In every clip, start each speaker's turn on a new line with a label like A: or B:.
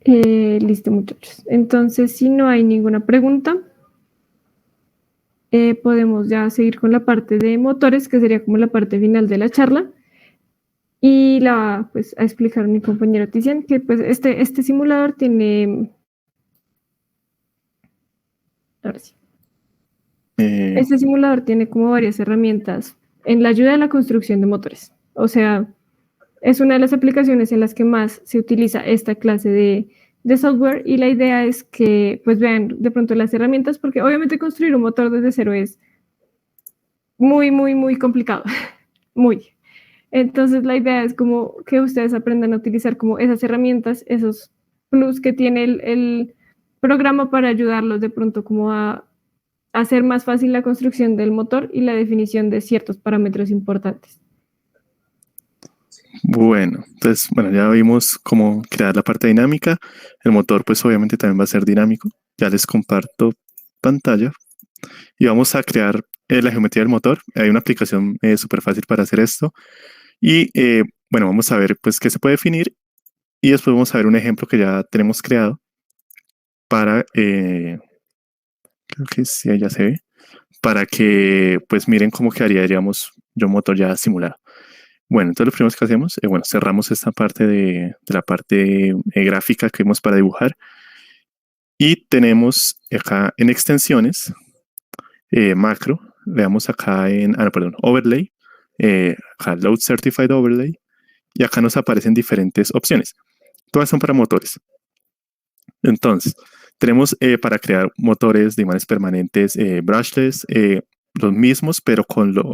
A: Listo, muchachos. Entonces, si no hay ninguna pregunta, podemos ya seguir con la parte de motores, que sería como la parte final de la charla. Y la va pues, a explicar mi compañero Tizian, que pues este simulador tiene... Ahora sí. Este simulador tiene como varias herramientas en la ayuda de la construcción de motores. O sea, es una de las aplicaciones en las que más se utiliza esta clase de software, y la idea es que pues vean de pronto las herramientas, porque obviamente construir un motor desde cero es muy, muy, muy complicado. Muy. Entonces la idea es como que ustedes aprendan a utilizar como esas herramientas, esos plus que tiene el programa para ayudarlos de pronto como a hacer más fácil la construcción del motor y la definición de ciertos parámetros importantes.
B: Bueno, entonces, bueno, ya vimos cómo crear la parte dinámica. El motor, pues obviamente también va a ser dinámico. Ya les comparto pantalla y vamos a crear la geometría del motor. Hay una aplicación súper fácil para hacer esto. Y bueno, vamos a ver pues qué se puede definir y después vamos a ver un ejemplo que ya tenemos creado para, creo que sí, ya se ve, para que pues miren cómo quedaría, digamos, yo un motor ya simulado. Bueno, entonces lo primero que hacemos, bueno, cerramos esta parte de la parte gráfica que vimos para dibujar y tenemos acá en extensiones, macro, le damos acá en, perdón, overlay, acá load certified overlay, y acá nos aparecen diferentes opciones. Todas son para motores. Entonces, tenemos para crear motores de imanes permanentes brushless, los mismos, pero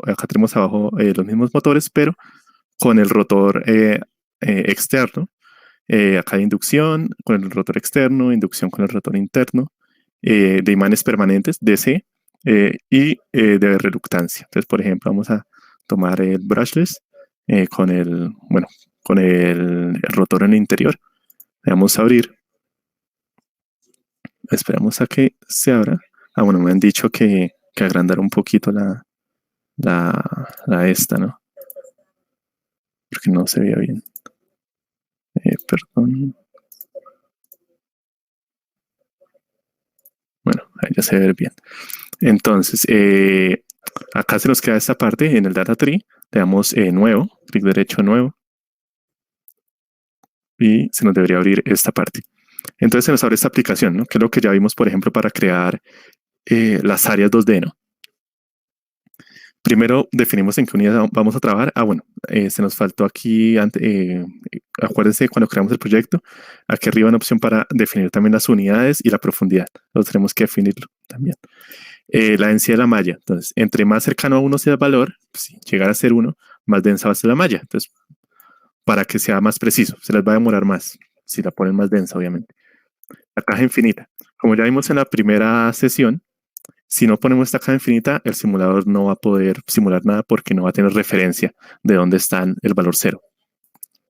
B: acá tenemos abajo los mismos motores, pero con el rotor externo. Acá de inducción con el rotor externo, inducción con el rotor interno, de imanes permanentes, DC, y de reluctancia. Entonces, por ejemplo, vamos a tomar el brushless con con el rotor en el interior. Le vamos a abrir. Esperamos a que se abra. Bueno, me han dicho que agrandar un poquito la esta, ¿no? Porque no se veía bien. Perdón. Bueno, ahí ya se ve bien. Entonces, acá se nos queda esta parte en el data tree. Le damos nuevo, clic derecho nuevo. Y se nos debería abrir esta parte. Entonces se nos abre esta aplicación, ¿no? Que es lo que ya vimos, por ejemplo, para crear las áreas 2D, ¿no? Primero definimos en qué unidad vamos a trabajar. Bueno, se nos faltó aquí, acuérdense cuando creamos el proyecto, aquí arriba hay una opción para definir también las unidades y la profundidad. Entonces tenemos que definirlo también. La densidad de la malla. Entonces, entre más cercano a 1 sea el valor, si llegara a ser 1, más densa va a ser la malla. Entonces, para que sea más preciso, se les va a demorar más si la ponen más densa, obviamente. La caja infinita. Como ya vimos en la primera sesión, si no ponemos esta caja infinita, el simulador no va a poder simular nada porque no va a tener referencia de dónde está el valor 0.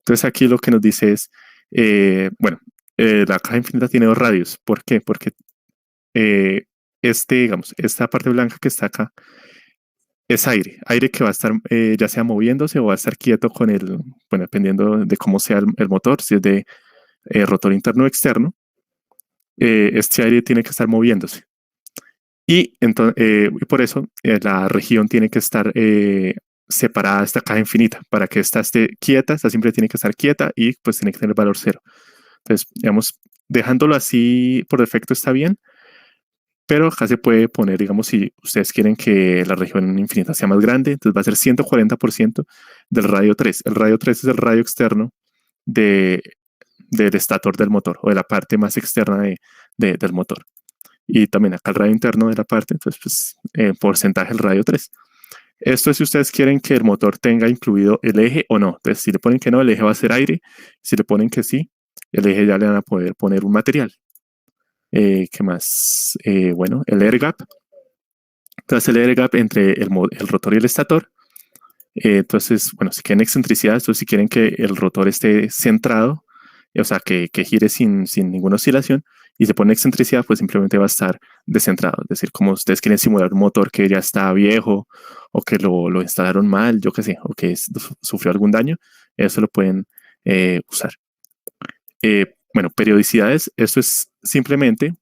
B: Entonces aquí lo que nos dice es, la caja infinita tiene 2 radios. ¿Por qué? Porque digamos, esta parte blanca que está acá es aire que va a estar ya sea moviéndose o va a estar quieto con bueno, dependiendo de cómo sea el motor, si es de rotor interno o externo, este aire tiene que estar moviéndose. Y entonces, por eso la región tiene que estar separada de esta caja infinita. Para que esta esté quieta, esta siempre tiene que estar quieta y pues tiene que tener valor 0. Entonces, digamos, dejándolo así por defecto está bien, pero acá se puede poner, digamos, si ustedes quieren que la región infinita sea más grande, entonces va a ser 140% del radio 3. El radio 3 es el radio externo del estator del motor o de la parte más externa del motor. Y también acá el radio interno de la parte, entonces pues porcentaje del radio 3. Esto es si ustedes quieren que el motor tenga incluido el eje o no. Entonces si le ponen que no, el eje va a ser aire. Si le ponen que sí, el eje ya le van a poder poner un material. ¿Qué más? Bueno, el air gap. Entonces el air gap entre el rotor y el estator. Entonces, bueno, si quieren excentricidad, entonces si quieren que el rotor esté centrado, o sea, que gire sin ninguna oscilación, y se pone excentricidad, pues simplemente va a estar descentrado. Es decir, como ustedes quieren simular un motor que ya está viejo, o que lo instalaron mal, yo qué sé, o que sufrió algún daño, eso lo pueden usar. bueno, periodicidades, eso es simplemente,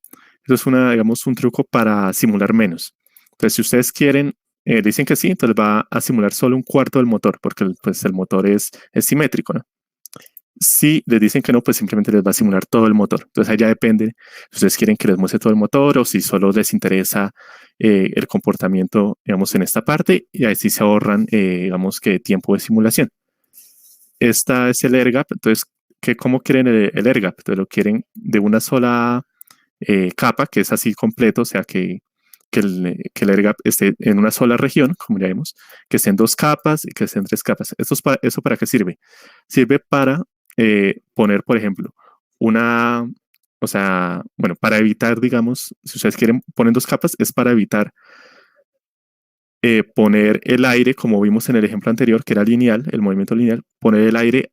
B: eso es digamos, un truco para simular menos. Entonces, si ustedes quieren, dicen que sí, entonces va a simular solo un cuarto del motor, porque pues, el motor es simétrico, ¿no? Si les dicen que no, pues simplemente les va a simular todo el motor. Entonces, ahí ya depende si ustedes quieren que les muestre todo el motor o si solo les interesa el comportamiento, digamos, en esta parte, y ahí sí se ahorran, digamos, que tiempo de simulación. Esta es el AirGap, entonces, ¿cómo quieren el AirGap? Entonces, lo quieren de una sola capa, que es así completo, o sea, que el AirGap esté en una sola región, como ya vimos, que estén dos capas y que estén tres capas. ¿Eso para qué sirve? Sirve para poner, por ejemplo, o sea, bueno, para evitar, digamos, si ustedes quieren poner dos capas, es para evitar poner el aire, como vimos en el ejemplo anterior, que era lineal, el movimiento lineal, poner el aire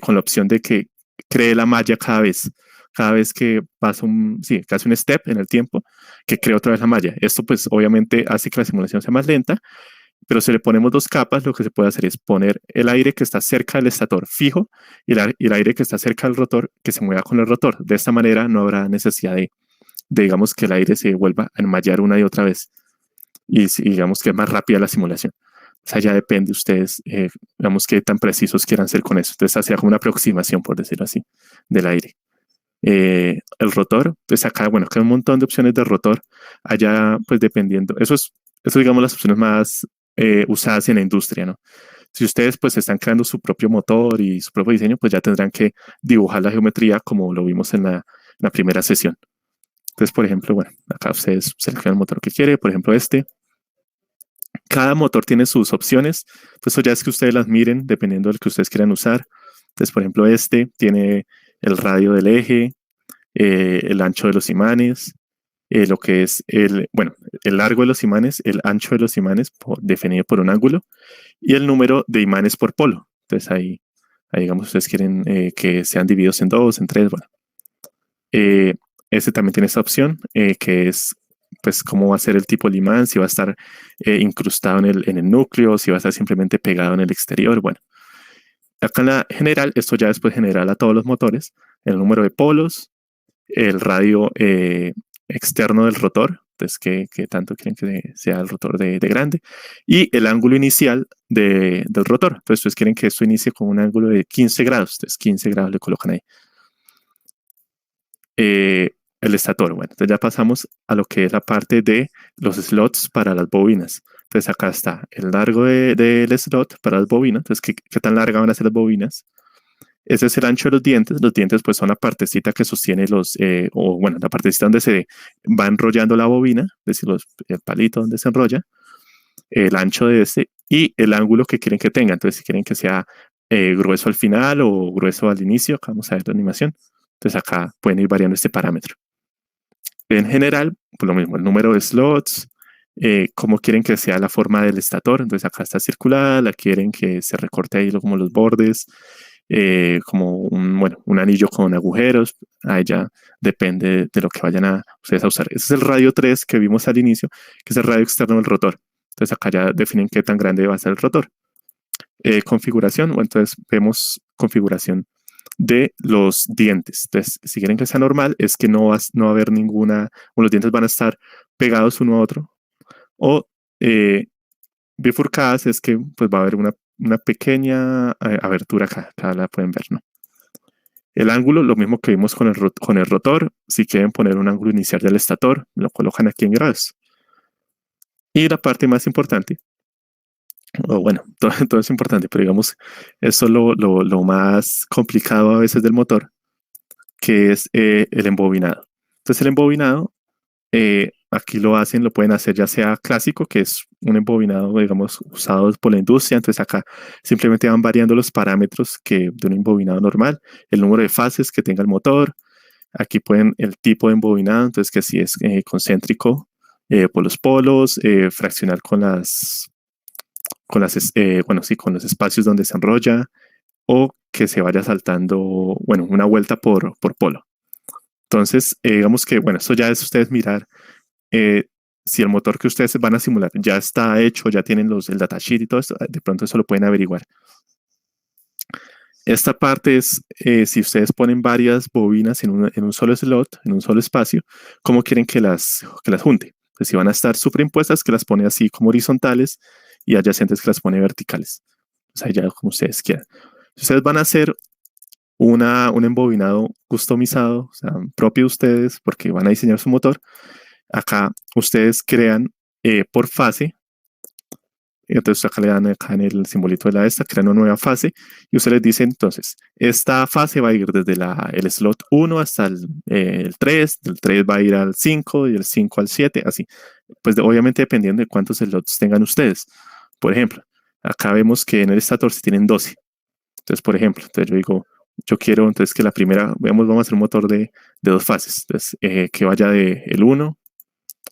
B: con la opción de que cree la malla cada vez que pasa que hace un step en el tiempo, que cree otra vez la malla. Esto pues obviamente hace que la simulación sea más lenta, pero si le ponemos dos capas, lo que se puede hacer es poner el aire que está cerca del estator fijo y el aire que está cerca del rotor que se mueva con el rotor. De esta manera no habrá necesidad de digamos, que el aire se vuelva a enmallar una y otra vez y digamos que es más rápida la simulación. O sea, ya depende de ustedes, digamos, qué tan precisos quieran ser con eso. Entonces, hacía como una aproximación, por decirlo así, del aire. El rotor, pues acá, bueno, acá hay un montón de opciones de rotor. Allá, pues dependiendo, eso digamos, las opciones más usadas en la industria, ¿no? Si ustedes pues están creando su propio motor y su propio diseño, pues ya tendrán que dibujar la geometría como lo vimos en la primera sesión. Entonces, por ejemplo, bueno, acá ustedes seleccionan el motor que quiere, por ejemplo, este. Cada motor tiene sus opciones, pues eso ya es que ustedes las miren dependiendo del que ustedes quieran usar. Entonces, por ejemplo, este tiene el radio del eje, el ancho de los imanes, lo que es bueno, el largo de los imanes, el ancho de los imanes definido por un ángulo y el número de imanes por polo. Entonces ahí digamos, ustedes quieren que sean divididos en dos, en tres, bueno. Este también tiene esta opción que es pues cómo va a ser el tipo de imán, si va a estar incrustado en el núcleo, si va a estar simplemente pegado en el exterior. Bueno, acá en la general, esto ya es pues general a todos los motores, el número de polos, el radio externo del rotor, entonces que tanto quieren que sea el rotor de grande, y el ángulo inicial del rotor. Entonces, ustedes quieren que esto inicie con un ángulo de 15 grados, entonces 15 grados le colocan ahí. El estator. Bueno, entonces ya pasamos a lo que es la parte de los slots para las bobinas. Entonces acá está el largo del slot para las bobinas. Entonces, ¿qué tan larga van a ser las bobinas? Ese es el ancho de los dientes. Los dientes pues son la partecita que sostiene o bueno, la partecita donde se va enrollando la bobina, es decir, el palito donde se enrolla, el ancho de este y el ángulo que quieren que tenga. Entonces, si quieren que sea grueso al final o grueso al inicio, acá vamos a ver la animación. Entonces acá pueden ir variando este parámetro. En general, pues lo mismo, el número de slots, cómo quieren que sea la forma del estator. Entonces acá está circular, la quieren que se recorte ahí como los bordes, como un anillo con agujeros. Ahí ya depende de lo que vayan a ustedes a usar. Ese es el radio 3 que vimos al inicio, que es el radio externo del rotor. Entonces acá ya definen qué tan grande va a ser el rotor. Configuración, o entonces vemos configuración de los dientes. Entonces, si quieren que sea normal, es que no va a haber ninguna, o los dientes van a estar pegados uno a otro. O bifurcadas es que pues va a haber una pequeña abertura acá la pueden ver, ¿no? El ángulo, lo mismo que vimos con el rotor, si quieren poner un ángulo inicial del estator, lo colocan aquí en grados. Y la parte más importante, o bueno, todo es importante, pero digamos, eso es lo más complicado a veces del motor, que es el embobinado. Entonces el embobinado, aquí lo pueden hacer ya sea clásico, que es un embobinado, digamos, usado por la industria. Entonces acá simplemente van variando los parámetros de un embobinado normal, el número de fases que tenga el motor. Aquí pueden el tipo de embobinado, entonces que si es concéntrico por los polos, fraccional con los espacios donde se enrolla, o que se vaya saltando, bueno, una vuelta por polo. Entonces, digamos que, bueno, eso ya es ustedes mirar si el motor que ustedes van a simular ya está hecho, ya tienen el datasheet y todo esto, de pronto eso lo pueden averiguar. Esta parte es, si ustedes ponen varias bobinas en un solo slot, en un solo espacio, ¿cómo quieren que las junte? Pues si van a estar superimpuestas, que las pone así como horizontales y adyacentes que las pone verticales. O sea, ya como ustedes quieran. Si ustedes van a hacer un embobinado customizado, o sea, propio de ustedes, porque van a diseñar su motor, acá ustedes crean por fase. Entonces acá le dan acá en el simbolito de la esta, crean una nueva fase y usted les dice entonces, esta fase va a ir desde el slot 1 hasta el 3, del 3 va a ir al 5 y el 5 al 7, así. Pues obviamente dependiendo de cuántos slots tengan ustedes. Por ejemplo, acá vemos que en el estator se tienen 12. Entonces, por ejemplo, entonces yo digo, yo quiero entonces que la primera, vamos a hacer un motor de 2 fases. Entonces, que vaya del 1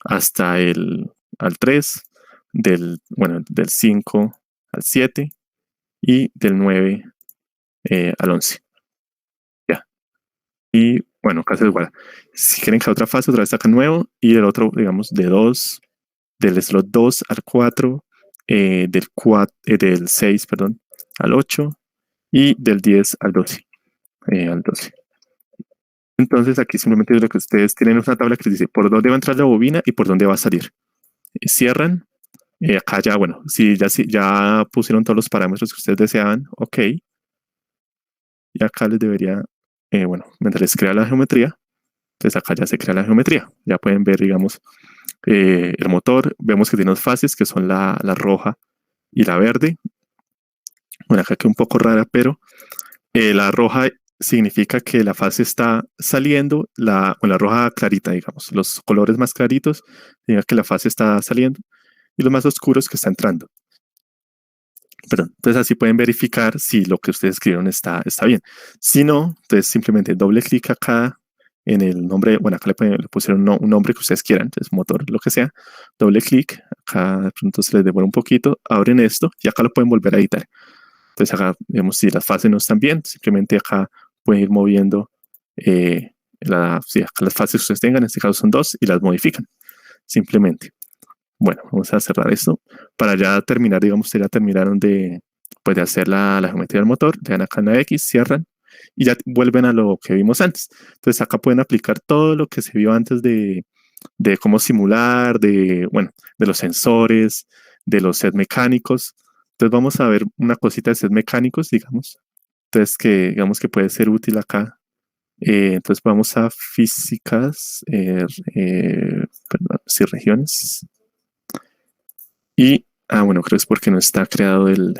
B: hasta al 3, del 5 al 7 y del 9 al 11. Ya. Y bueno, casi igual. Si quieren que otra fase, otra vez sacan nuevo y el otro, digamos, del slot 2 al 4, del 6, perdón, al 8 y del 10 al 12. Al 12. Entonces aquí simplemente lo que ustedes tienen es una tabla que les dice por dónde va a entrar la bobina y por dónde va a salir. Cierran. Acá ya, bueno, si ya pusieron todos los parámetros que ustedes deseaban, ok. Y acá les debería, bueno, mientras les crea la geometría, entonces acá ya se crea la geometría. Ya pueden ver, digamos, el motor. Vemos que tiene dos fases, que son la roja y la verde. Bueno, acá queda un poco rara, pero la roja significa que la fase está saliendo, con la roja clarita, digamos, los colores más claritos, significa que la fase está saliendo y los más oscuros que está entrando. Perdón, entonces así pueden verificar si lo que ustedes escribieron está bien. Si no, entonces simplemente doble clic acá en el nombre, bueno, acá le pusieron un nombre que ustedes quieran, entonces motor, lo que sea, doble clic, acá de pronto se les devora un poquito, abren esto y acá lo pueden volver a editar. Entonces acá, digamos, si las fases no están bien, simplemente acá pueden ir moviendo acá las fases que ustedes tengan, en este caso son 2, y las modifican, simplemente. Bueno, vamos a cerrar esto. Para ya terminar, digamos, ustedes ya terminaron de hacer la geometría del motor, le dan acá en la X, cierran, y ya vuelven a lo que vimos antes. Entonces acá pueden aplicar todo lo que se vio antes de cómo simular, de los sensores, de los sets mecánicos. Entonces vamos a ver una cosita de sets mecánicos, digamos. Entonces digamos que puede ser útil acá. Entonces vamos a físicas, perdón, sí, regiones. Y, bueno, creo que es porque no está creado el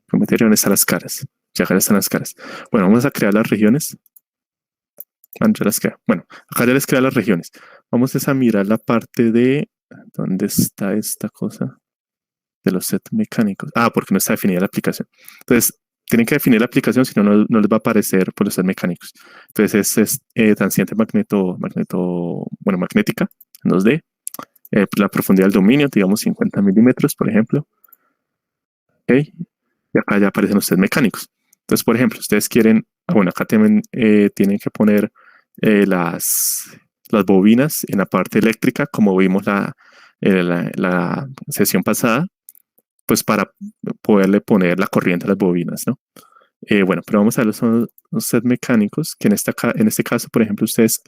B: geometría, ¿dónde están las caras? Ya acá están las caras. Bueno, vamos a crear las regiones. Bueno, acá ya les crea las regiones. Vamos a mirar la parte de ¿dónde está esta cosa? De los sets mecánicos. Porque no está definida la aplicación. Entonces, tienen que definir la aplicación, si no, no les va a aparecer por los sets mecánicos. Entonces, es transiente magnética en 2D. La profundidad del dominio, digamos 50 milímetros, por ejemplo. Okay. Y acá ya aparecen los sets mecánicos. Entonces, por ejemplo, ustedes quieren, acá tienen que poner las bobinas en la parte eléctrica, como vimos la sesión pasada, pues para poderle poner la corriente a las bobinas, ¿no? Bueno, pero vamos a ver los sets mecánicos, que en este caso, por ejemplo, ustedes,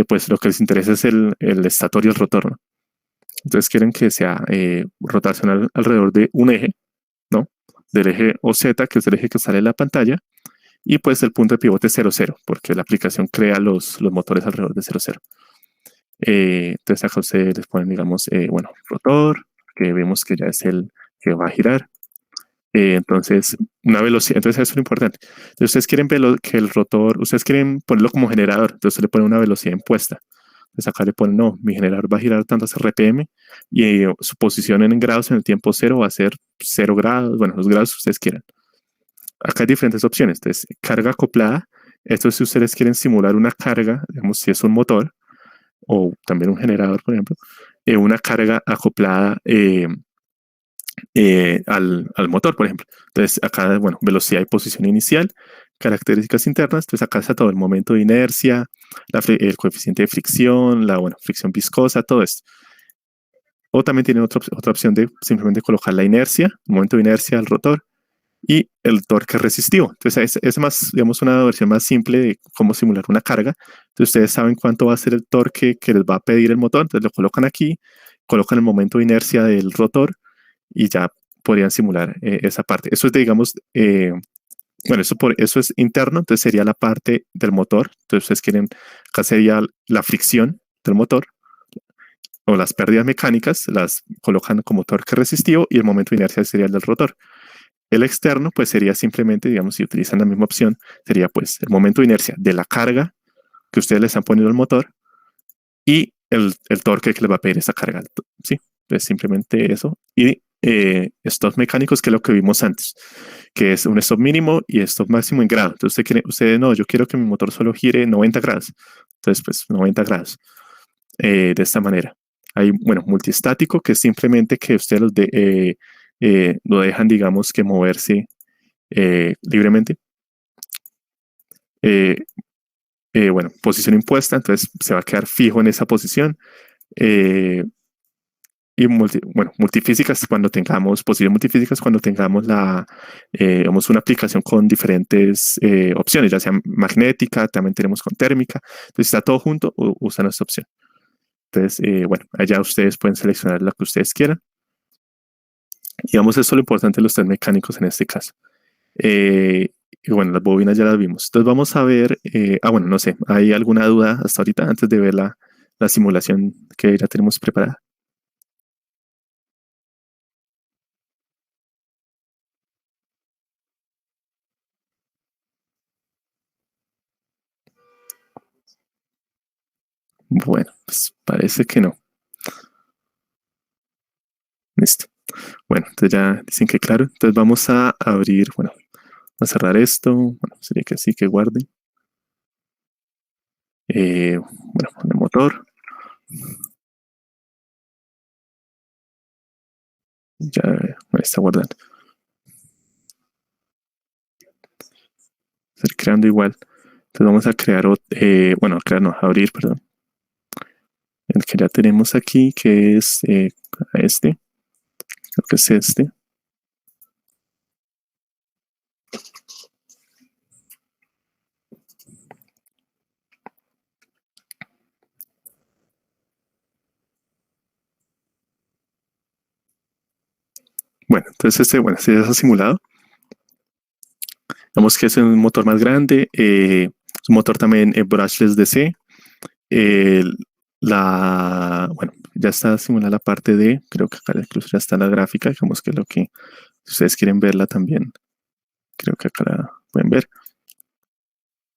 B: pues lo que les interesa es el estator y el rotor, ¿no? Entonces quieren que sea rotacional alrededor de un eje, ¿no? Del eje OZ, que es el eje que sale en la pantalla, y pues el punto de pivote 0, 0, porque la aplicación crea los motores alrededor de 0, 0. Entonces acá ustedes les ponen, digamos, rotor, que vemos que ya es el que va a girar. Entonces, una velocidad, entonces eso es lo importante. Entonces, ustedes quieren que el rotor, ustedes quieren ponerlo como generador, entonces le ponen una velocidad impuesta. Entonces acá le ponen, no, mi generador va a girar tantas RPM y su posición en grados en el tiempo 0 va a ser 0 grados, bueno, los grados que ustedes quieran. Acá hay diferentes opciones. Entonces, carga acoplada. Esto es si ustedes quieren simular una carga, digamos, si es un motor o también un generador, por ejemplo, una carga acoplada al motor, por ejemplo. Entonces, acá, bueno, velocidad y posición inicial, características internas. Entonces, acá está todo el momento de inercia, el coeficiente de fricción, la fricción viscosa, todo esto. O también tienen otra opción de simplemente colocar la inercia, el momento de inercia al rotor, y el torque resistivo. Entonces es más, digamos, una versión más simple de cómo simular una carga. Entonces ustedes saben cuánto va a ser el torque que les va a pedir el motor, entonces lo colocan aquí, colocan el momento de inercia del rotor y ya podrían simular esa parte. Eso es, digamos, bueno, eso es interno, entonces sería la parte del motor. Entonces ustedes quieren, acá sería la fricción del motor o las pérdidas mecánicas, las colocan como torque resistivo y el momento de inercia sería el del rotor. El externo, pues sería simplemente, digamos, si utilizan la misma opción, sería pues el momento de inercia de la carga que ustedes le están poniendo al motor y el torque que le va a pedir esa carga. ¿Sí? Entonces simplemente eso. Y stops mecánicos, que es lo que vimos antes, que es un stop mínimo y stop máximo en grado. Entonces no, yo quiero que mi motor solo gire 90 grados. Entonces, pues 90 grados. De esta manera. Hay, bueno, multiestático, que es simplemente que ustedes lo dejan, digamos, que moverse libremente. Bueno, posición impuesta, entonces se va a quedar fijo en esa posición. Y multifísicas cuando tengamos, posiciones multifísicas cuando tengamos digamos, una aplicación con diferentes opciones, ya sea magnética, también tenemos con térmica. Entonces, está todo junto, usan esta opción. Entonces, bueno, allá ustedes pueden seleccionar la que ustedes quieran. Digamos, eso es lo importante de los test mecánicos en este caso. Y bueno, las bobinas ya las vimos. Entonces vamos a ver, bueno, no sé, ¿hay alguna duda hasta ahorita antes de ver la simulación que ya tenemos preparada? Bueno, pues parece que no. Listo. Bueno, entonces ya dicen que claro. Entonces vamos a abrir, bueno, a cerrar esto. Bueno, sería que sí, que guarde. Bueno, el motor. Ya me está guardando. Está creando igual. Entonces vamos a crear, bueno, crear no, abrir, perdón. El que ya tenemos aquí, que es este. Creo que es este. Bueno, entonces bueno, este ya está simulado. Vemos que es un motor más grande, es un motor también brushless DC. Bueno, ya está simulada la parte de, creo que acá incluso ya está la gráfica, digamos que es lo que, si ustedes quieren verla también, creo que acá la pueden ver.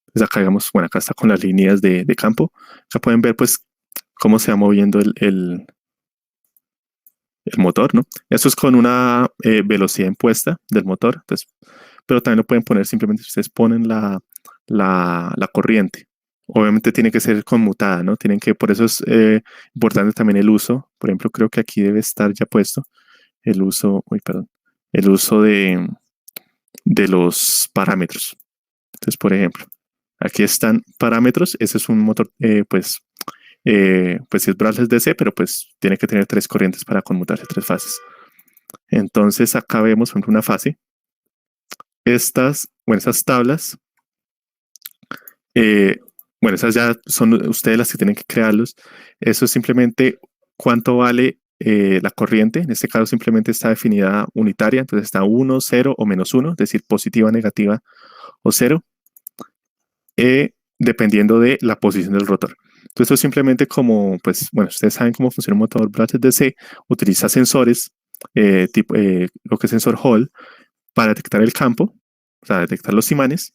B: Entonces acá, digamos, bueno, acá está con las líneas de campo. Acá pueden ver, pues, cómo se va moviendo el motor, ¿no? Eso es con una velocidad impuesta del motor, entonces, pero también lo pueden poner simplemente si ustedes ponen la corriente. Obviamente tiene que ser conmutada, ¿no? Por eso es importante también el uso. Por ejemplo, creo que aquí debe estar ya puesto el uso, el uso de los parámetros. Entonces, por ejemplo, aquí están parámetros. Ese es un motor, pues si es brushless DC, pero pues tiene que tener 3 corrientes para conmutarse, 3 fases. Entonces acá vemos, por ejemplo, una fase. Esas tablas, bueno, esas ya son ustedes las que tienen que crearlos. Eso es simplemente cuánto vale la corriente. En este caso simplemente está definida unitaria, entonces está 1, 0 o -1, es decir, positiva, negativa o 0, dependiendo de la posición del rotor. Entonces, esto es simplemente como, pues, bueno, ustedes saben cómo funciona un motor brushless DC, utiliza sensores, tipo, lo que es sensor Hall, para detectar el campo, o sea, detectar los imanes,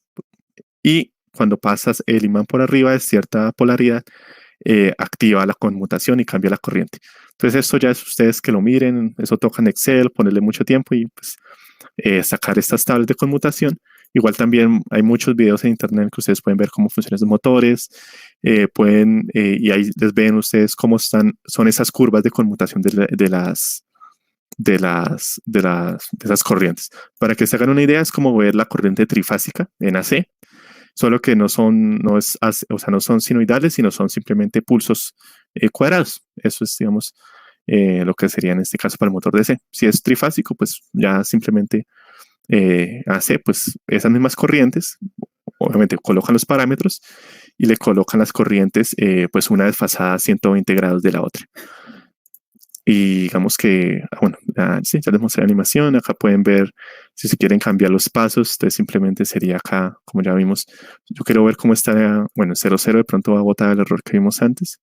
B: y cuando pasas el imán por arriba de cierta polaridad, activa la conmutación y cambia la corriente. Entonces, esto ya es ustedes que lo miren, eso toca en Excel, ponerle mucho tiempo y pues sacar estas tablas de conmutación. Igual también hay muchos videos en internet que ustedes pueden ver cómo funcionan los motores, y ahí les ven ustedes cómo son esas curvas de conmutación de esas corrientes. Para que se hagan una idea, es como ver la corriente trifásica en AC, solo que no son sinoidales, sino son simplemente pulsos cuadrados. Eso es, digamos, lo que sería en este caso para el motor DC. Si es trifásico, pues ya simplemente AC, pues esas mismas corrientes, obviamente colocan los parámetros y le colocan las corrientes, pues una desfasada a 120 grados de la otra. Y digamos que, bueno, sí, ya les mostré la animación. Acá pueden ver si se quieren cambiar los pasos. Entonces simplemente sería acá, como ya vimos. Yo quiero ver cómo está, bueno, 0,0 de pronto va a botar el error que vimos antes.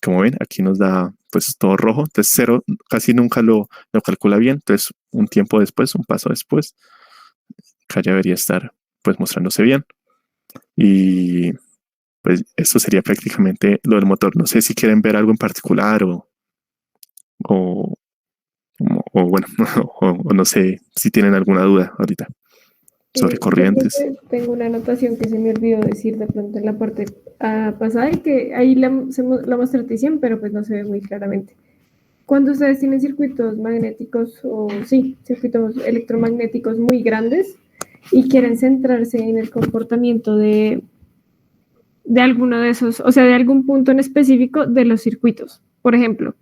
B: Como ven, aquí nos da pues todo rojo. Entonces 0 casi nunca lo calcula bien. Entonces un tiempo después, un paso después, acá ya debería estar pues mostrándose bien. Y pues eso sería prácticamente lo del motor. No sé si quieren ver algo en particular o, o bueno, o no sé si tienen alguna duda ahorita sobre corrientes.
A: Yo tengo una anotación que se me olvidó decir de pronto en la parte pasada y que ahí la mostré pero pues no se ve muy claramente. Cuando ustedes tienen circuitos magnéticos o sí, circuitos electromagnéticos muy grandes y quieren centrarse en el comportamiento de alguno de esos, o sea, de algún punto en específico de los circuitos. Por ejemplo,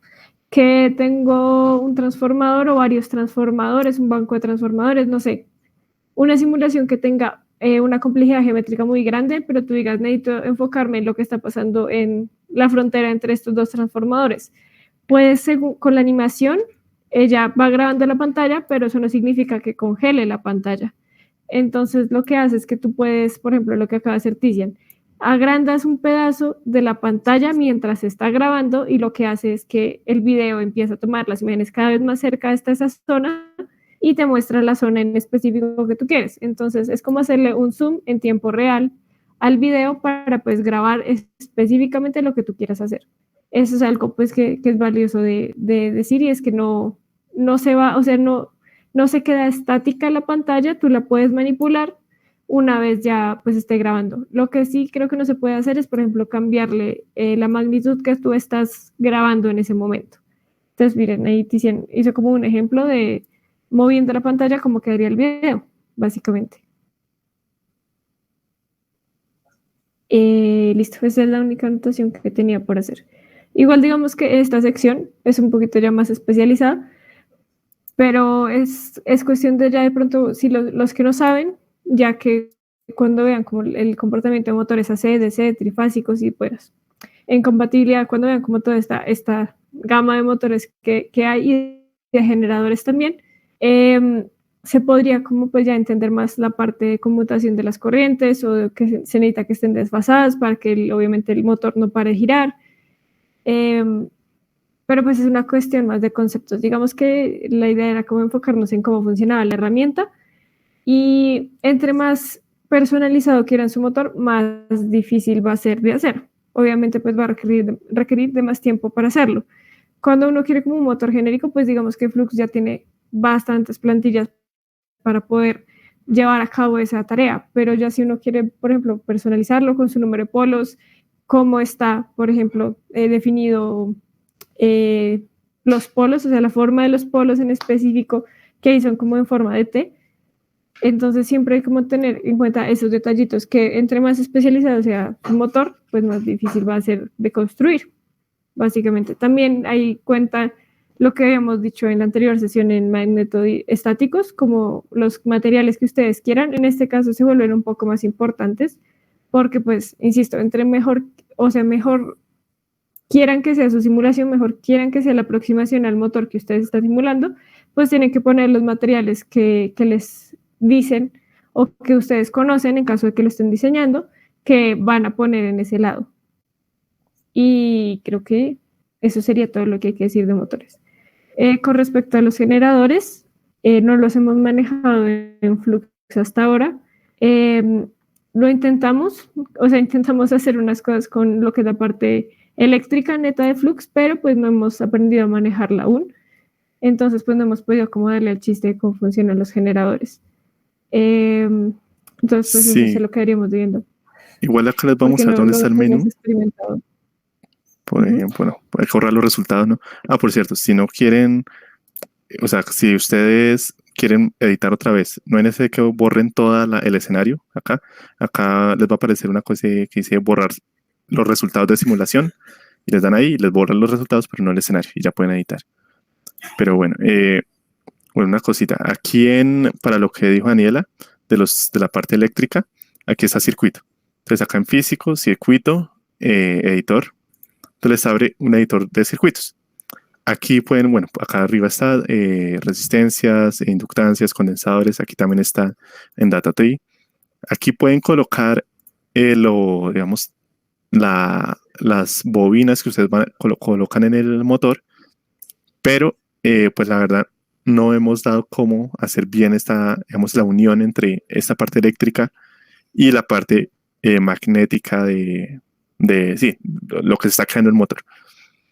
A: que tengo un transformador o varios transformadores, un banco de transformadores, no sé, una simulación que tenga una complejidad geométrica muy grande, pero tú digas, necesito enfocarme en lo que está pasando en la frontera entre estos dos transformadores. Pues con la animación, ella va grabando la pantalla, pero eso no significa que congele la pantalla. Entonces, lo que hace es que tú puedes, por ejemplo, lo que acaba de hacer Tizian, agrandas un pedazo de la pantalla mientras se está grabando y lo que hace es que el video empieza a tomar las imágenes cada vez más cerca de esa zona y te muestra la zona en específico que tú quieres. Entonces, es como hacerle un zoom en tiempo real al video para pues grabar específicamente lo que tú quieras hacer. Eso es algo pues que es valioso de decir y es que no se va, o sea, no se queda estática la pantalla, tú la puedes manipular una vez ya pues esté grabando. Lo que sí creo que no se puede hacer es, por ejemplo, cambiarle la magnitud que tú estás grabando en ese momento. Entonces, miren, ahí hizo como un ejemplo de moviendo la pantalla como quedaría el video, básicamente. Listo, esa es la única anotación que tenía por hacer. Igual digamos que esta sección es un poquito ya más especializada, pero es cuestión de ya de pronto, si los que no saben, ya que cuando vean como el comportamiento de motores AC, DC, trifásicos y pues en compatibilidad, cuando vean como toda esta gama de motores que hay y de generadores también, se podría como pues ya entender más la parte de conmutación de las corrientes o de que se necesita que estén desfasadas para que obviamente el motor no pare de girar. Pero pues es una cuestión más de conceptos. Digamos que la idea era como enfocarnos en cómo funcionaba la herramienta y entre más personalizado quieran su motor, más difícil va a ser de hacer. Obviamente pues va a requerir de más tiempo para hacerlo. Cuando uno quiere como un motor genérico, pues digamos que Flux ya tiene bastantes plantillas para poder llevar a cabo esa tarea, pero ya si uno quiere, por ejemplo, personalizarlo con su número de polos, cómo está, por ejemplo, definido los polos, o sea, la forma de los polos en específico, que ahí son como en forma de T. Entonces siempre hay como tener en cuenta esos detallitos, que entre más especializado sea un motor, pues más difícil va a ser de construir, básicamente. También hay cuenta lo que habíamos dicho en la anterior sesión en magnetoestáticos, como los materiales que ustedes quieran, en este caso se vuelven un poco más importantes, porque pues, insisto, entre mejor, o sea, mejor quieran que sea su simulación, mejor quieran que sea la aproximación al motor que ustedes están simulando, pues tienen que poner los materiales que les dicen o que ustedes conocen en caso de que lo estén diseñando, que van a poner en ese lado. Y creo que eso sería todo lo que hay que decir de motores. Con respecto a los generadores, no los hemos manejado en Flux hasta ahora. Lo intentamos, o sea, intentamos hacer unas cosas con lo que es la parte eléctrica neta de Flux, pero pues no hemos aprendido a manejarla aún. Entonces, pues no hemos podido como darle el chiste de cómo funcionan los generadores. Entonces, pues sí, eso es lo que haríamos viendo.
B: Igual acá les vamos a ver dónde está el menú. Por ejemplo, no, hay que borrar los resultados, ¿no? Por cierto, si no quieren, o sea, si ustedes quieren editar otra vez, no es necesario que borren todo el escenario acá. Acá les va a aparecer una cosa que dice borrar los resultados de simulación y les dan ahí y les borran los resultados, pero no el escenario y ya pueden editar. Pero bueno, bueno, una cosita. Aquí para lo que dijo Daniela, de la parte eléctrica, aquí está circuito. Entonces acá en físico, circuito, editor. Entonces abre un editor de circuitos. Aquí pueden, bueno, acá arriba está resistencias, inductancias, condensadores. Aquí también está en Data Tree. Aquí pueden colocar, digamos, las bobinas que ustedes colocan en el motor, pero pues la verdad no hemos dado cómo hacer bien digamos, la unión entre esta parte eléctrica y la parte magnética sí, lo que se está creando el motor.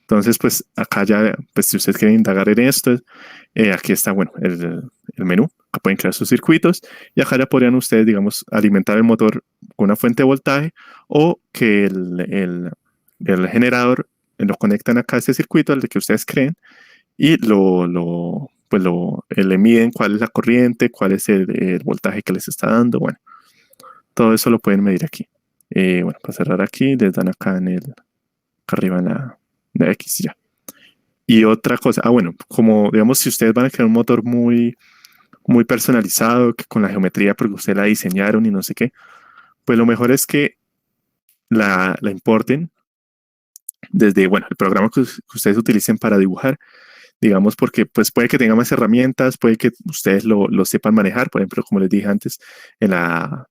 B: Entonces, pues acá ya, pues si ustedes quieren indagar en esto, aquí está, bueno, el menú. Acá pueden crear sus circuitos y acá ya podrían ustedes, digamos, alimentar el motor con una fuente de voltaje o que el generador lo conectan acá a este circuito, al de que ustedes creen, y le miden cuál es la corriente, cuál es el voltaje que les está dando. Bueno, todo eso lo pueden medir aquí. Bueno, para cerrar aquí, les dan acá acá arriba en la X ya. Y otra cosa, bueno, como digamos, si ustedes van a crear un motor muy, muy personalizado, que con la geometría porque ustedes la diseñaron y no sé qué, pues lo mejor es que la importen desde, bueno, el programa que ustedes utilicen para dibujar, digamos, porque pues puede que tenga más herramientas, puede que ustedes lo sepan manejar, por ejemplo, como les dije antes en la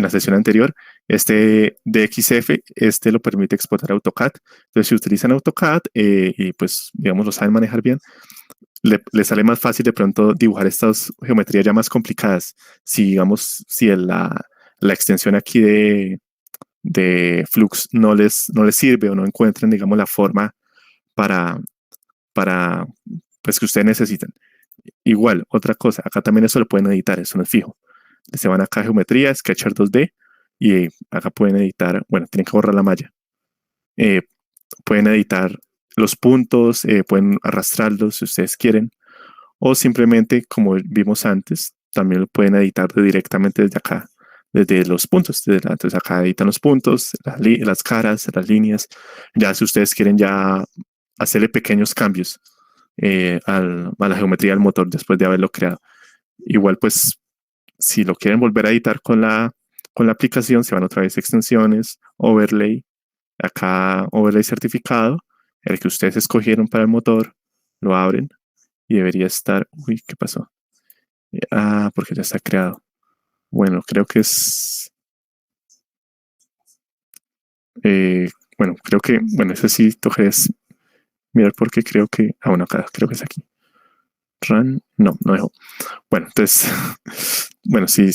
B: sesión anterior, este DXF, este lo permite exportar a AutoCAD. Entonces, si utilizan AutoCAD y pues, digamos, lo saben manejar bien, le sale más fácil de pronto dibujar estas geometrías ya más complicadas. Si, digamos, si la extensión aquí de Flux no les sirve o no encuentran, digamos, la forma para, para pues, que ustedes necesitan. Igual, otra cosa, acá también eso lo pueden editar, eso no es fijo. Se van acá a geometría, Sketcher 2D, y acá pueden editar, bueno, tienen que borrar la malla. Pueden editar los puntos, pueden arrastrarlos si ustedes quieren, o simplemente, como vimos antes, también lo pueden editar directamente desde acá, desde los puntos. Entonces acá editan los puntos, las caras, las líneas. Ya si ustedes quieren ya hacerle pequeños cambios a la geometría del motor después de haberlo creado. Igual pues si lo quieren volver a editar con la aplicación, se van otra vez a extensiones, overlay, acá overlay certificado, el que ustedes escogieron para el motor, lo abren y debería estar, uy, ¿qué pasó? Porque ya está creado. Bueno, creo que es, bueno, creo que, bueno, ese sí tocaría mirar porque creo que, bueno, acá creo que es aquí. Run, no dejo. Bueno, entonces, bueno, si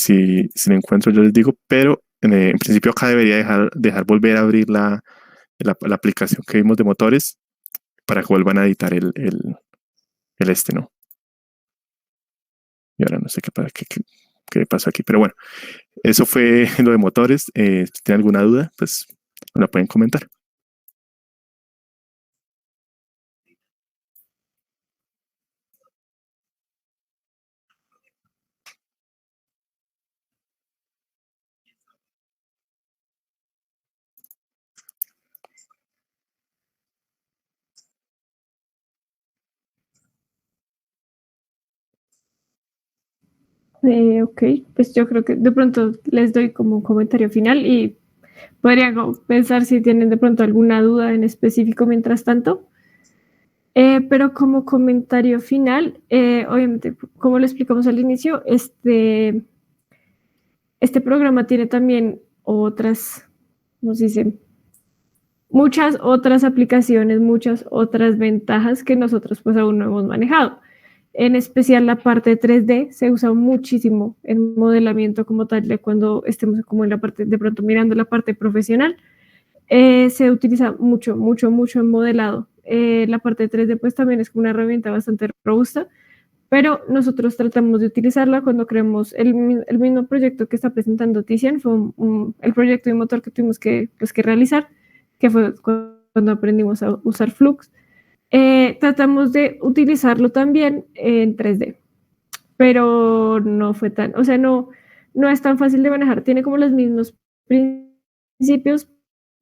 B: lo encuentro yo les digo, pero en principio acá debería dejar volver a abrir la aplicación que vimos de motores para que vuelvan a editar ¿no? Y ahora no sé qué pasó aquí, pero bueno, eso fue lo de motores. Si tienen alguna duda, pues me la pueden comentar.
A: Ok, pues yo creo que de pronto les doy como un comentario final y podrían pensar si tienen de pronto alguna duda en específico mientras tanto. Pero como comentario final, obviamente, como lo explicamos al inicio, este programa tiene también otras, ¿cómo se dice? Muchas otras aplicaciones, muchas otras ventajas que nosotros pues aún no hemos manejado. En especial la parte 3D se usa muchísimo en modelamiento como tal, de cuando estemos como en la parte, de pronto mirando la parte profesional, se utiliza mucho, mucho, mucho en modelado. La parte 3D pues también es como una herramienta bastante robusta, pero nosotros tratamos de utilizarla cuando creamos el mismo proyecto que está presentando Tizian, fue el proyecto de motor que tuvimos pues, que realizar, que fue cuando aprendimos a usar Flux. Tratamos de utilizarlo también en 3D, pero no fue no es tan fácil de manejar, tiene como los mismos principios,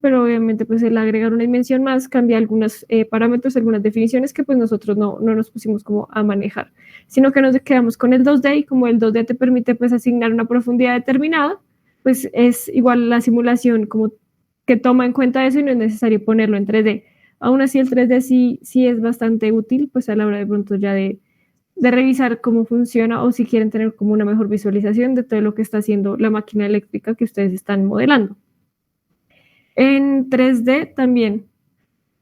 A: pero obviamente pues el agregar una dimensión más cambia algunos parámetros, algunas definiciones que pues nosotros no nos pusimos como a manejar, sino que nos quedamos con el 2D y como el 2D te permite pues asignar una profundidad determinada, pues es igual la simulación como que toma en cuenta eso y no es necesario ponerlo en 3D. Aún así el 3D sí es bastante útil pues a la hora de pronto ya de revisar cómo funciona o si quieren tener como una mejor visualización de todo lo que está haciendo la máquina eléctrica que ustedes están modelando. En 3D también,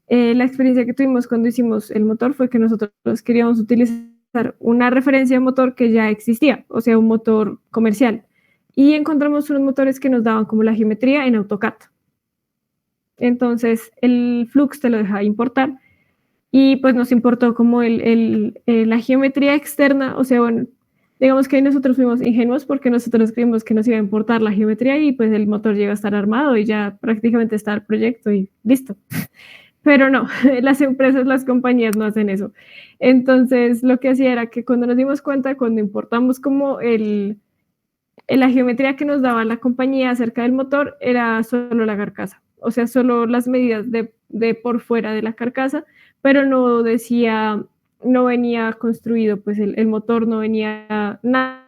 A: la experiencia que tuvimos cuando hicimos el motor fue que nosotros queríamos utilizar una referencia de motor que ya existía, o sea, un motor comercial, y encontramos unos motores que nos daban como la geometría en AutoCAD. Entonces, el Flux te lo deja importar y pues nos importó como la geometría externa, o sea, bueno, digamos que nosotros fuimos ingenuos porque nosotros creímos que nos iba a importar la geometría y pues el motor llega a estar armado y ya prácticamente está el proyecto y listo. Pero no, las empresas, las compañías no hacen eso. Entonces, lo que hacía era que cuando nos dimos cuenta, cuando importamos como la geometría que nos daba la compañía acerca del motor, era solo la carcasa, o sea, solo las medidas de por fuera de la carcasa, pero no decía, no venía construido, pues el motor no venía nada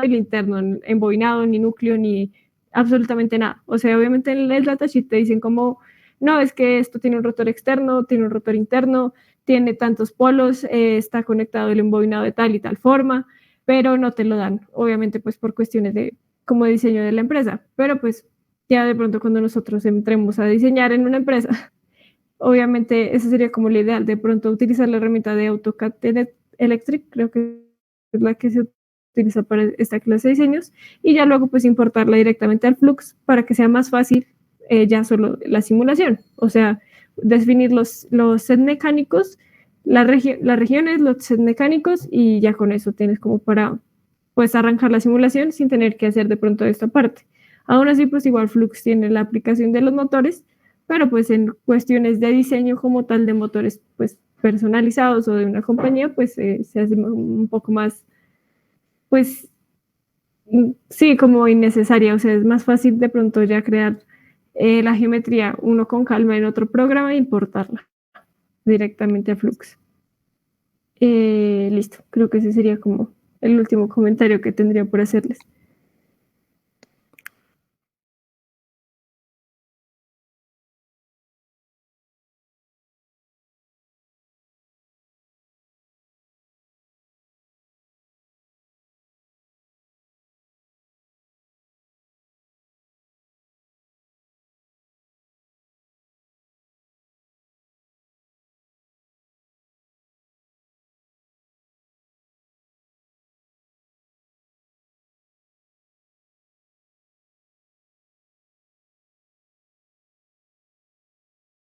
A: del interno, embobinado, ni núcleo, ni absolutamente nada. O sea, obviamente en el datasheet te dicen como, no, es que esto tiene un rotor externo, tiene un rotor interno, tiene tantos polos, está conectado el embobinado de tal y tal forma, pero no te lo dan, obviamente pues por cuestiones de como diseño de la empresa, pero pues ya de pronto cuando nosotros entremos a diseñar en una empresa, obviamente eso sería como lo ideal, de pronto utilizar la herramienta de AutoCAD Electric, creo que es la que se utiliza para esta clase de diseños, y ya luego pues importarla directamente al Flux para que sea más fácil ya solo la simulación, o sea, definir los sets mecánicos, las regiones, los sets mecánicos, y ya con eso tienes como para pues arrancar la simulación sin tener que hacer de pronto esta parte. Aún así, pues igual Flux tiene la aplicación de los motores, pero pues en cuestiones de diseño como tal de motores pues personalizados o de una compañía, pues se hace un poco más, pues sí, como innecesaria, o sea, es más fácil de pronto ya crear la geometría uno con calma en otro programa e importarla directamente a Flux. Listo, creo que ese sería como el último comentario que tendría por hacerles.